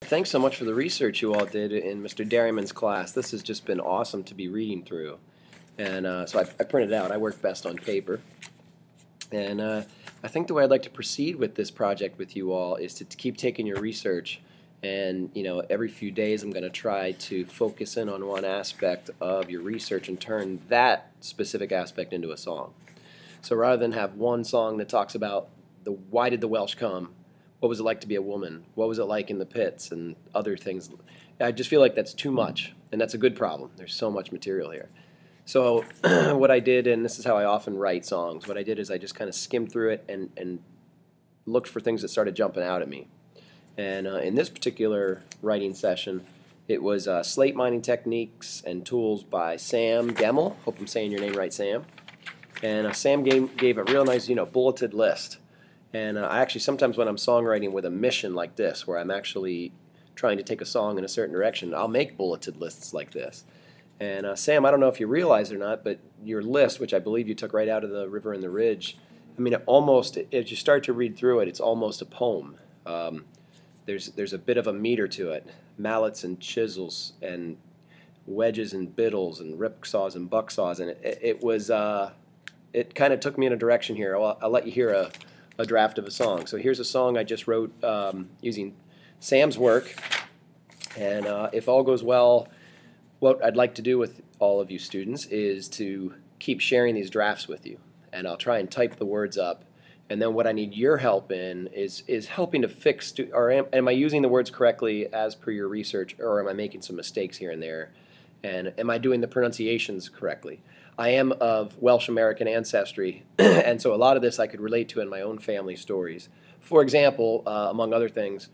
Thanks so much for the research you all did in Mr. Derryman's class. This has just been awesome to be reading through. And so I printed it out. I work best on paper. And I think the way I'd like to proceed with this project with you all is to keep taking your research. And every few days I'm going to try to focus in on one aspect of your research and turn that specific aspect into a song. So rather than have one song that talks about why did the Welsh come, what was it like to be a woman, what was it like in the pits, and other things, I just feel like that's too much, and that's a good problem. There's so much material here. So what I did, and this is how I often write songs, what I did is I just kind of skimmed through it and looked for things that started jumping out at me. And in this particular writing session, it was Slate Mining Techniques and Tools by Sam Gemmel. Hope I'm saying your name right, Sam. And Sam gave a real nice, bulleted list. And I actually, sometimes when I'm songwriting with a mission like this, where I'm actually trying to take a song in a certain direction, I'll make bulleted lists like this. And Sam, I don't know if you realize it or not, but your list, which I believe you took right out of The River and the Ridge, I mean, as you start to read through it, it's almost a poem. There's a bit of a meter to it. Mallets and chisels and wedges and biddles and rip saws and buck saws, and it kind of took me in a direction here. I'll let you hear a draft of a song. So here's a song I just wrote using Sam's work, and if all goes well, what I'd like to do with all of you students is to keep sharing these drafts with you, and I'll try and type the words up. And then what I need your help in is helping to fix, or am I using the words correctly as per your research, or am I making some mistakes here and there? And am I doing the pronunciations correctly? I am of Welsh American ancestry, and so a lot of this I could relate to in my own family stories. For example, among other things,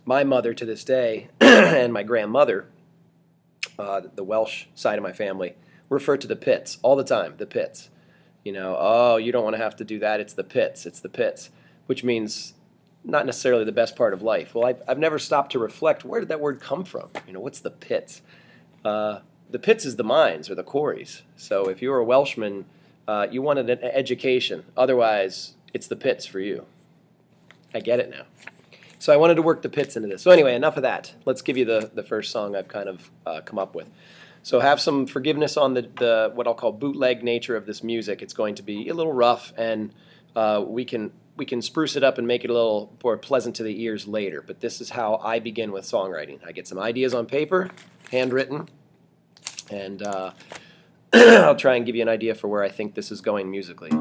my mother to this day and my grandmother, the Welsh side of my family, refer to the pits all the time, the pits. Oh, you don't want to have to do that, it's the pits, which means not necessarily the best part of life. Well, I've never stopped to reflect, where did that word come from? What's the pits? The pits is the mines or the quarries. So if you were a Welshman, you wanted an education. Otherwise, it's the pits for you. I get it now. So I wanted to work the pits into this. So anyway, enough of that. Let's give you the first song I've kind of come up with. So have some forgiveness on the what I'll call bootleg nature of this music. It's going to be a little rough, and we can spruce it up and make it a little more pleasant to the ears later. But this is how I begin with songwriting. I get some ideas on paper, handwritten, and I'll try and give you an idea for where I think this is going musically.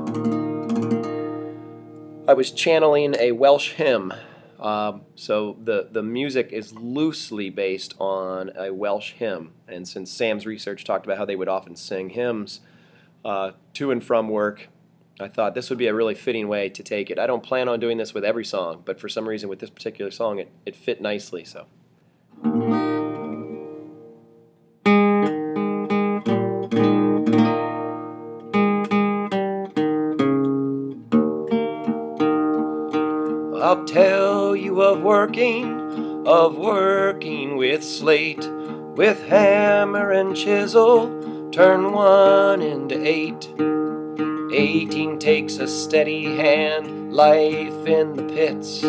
I was channeling a Welsh hymn. So the music is loosely based on a Welsh hymn, and since Sam's research talked about how they would often sing hymns to and from work, I thought this would be a really fitting way to take it. I don't plan on doing this with every song, but for some reason with this particular song it fit nicely. So. I'll tell you of working with slate, with hammer and chisel, turn 1 into 8. 18 takes a steady hand, life in the pits.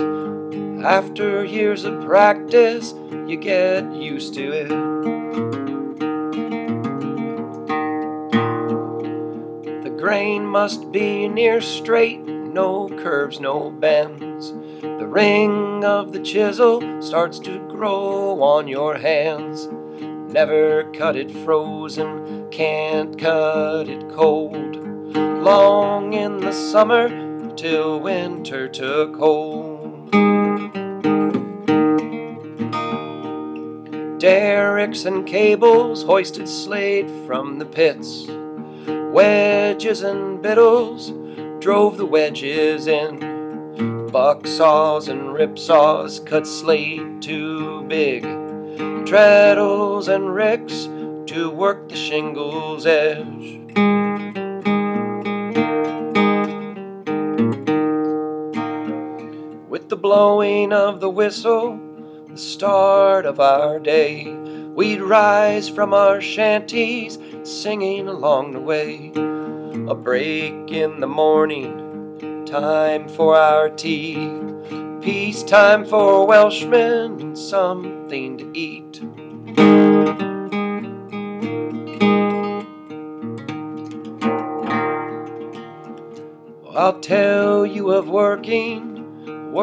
After years of practice, you get used to it. The grain must be near straight, no curves, no bends. The ring of the chisel starts to grow on your hands. Never cut it frozen, can't cut it cold. Long in the summer till winter took hold. Derricks and cables hoisted slate from the pits. Wedges and biddles drove the wedges in. Buck saws and rip saws cut slate too big. Treadles and ricks to work the shingle's edge. With the blowing of the whistle, the start of our day, we'd rise from our shanties, singing along the way. A break in the morning, time for our tea, peace time for Welshmen, and some something to eat. I'll tell you of working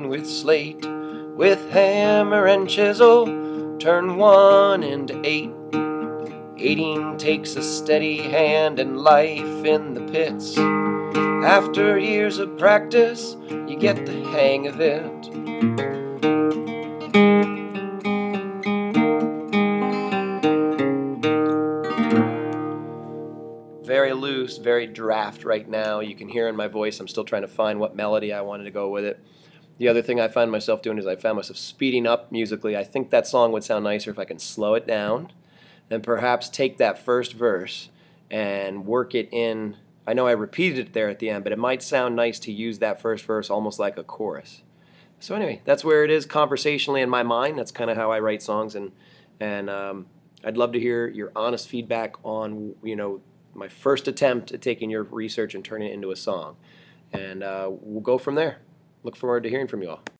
with slate, with hammer and chisel, turn 1 into 8. 8ing takes a steady hand and life in the pits. After years of practice, you get the hang of it. Very loose, very draft right now. You can hear in my voice I'm still trying to find what melody I wanted to go with it. The other thing I find myself doing is I found myself speeding up musically. I think that song would sound nicer if I can slow it down and perhaps take that first verse and work it in. I know I repeated it there at the end, but it might sound nice to use that first verse almost like a chorus. So anyway, that's where it is conversationally in my mind. That's kind of how I write songs, and I'd love to hear your honest feedback on, my first attempt at taking your research and turning it into a song. And we'll go from there. Look forward to hearing from you all.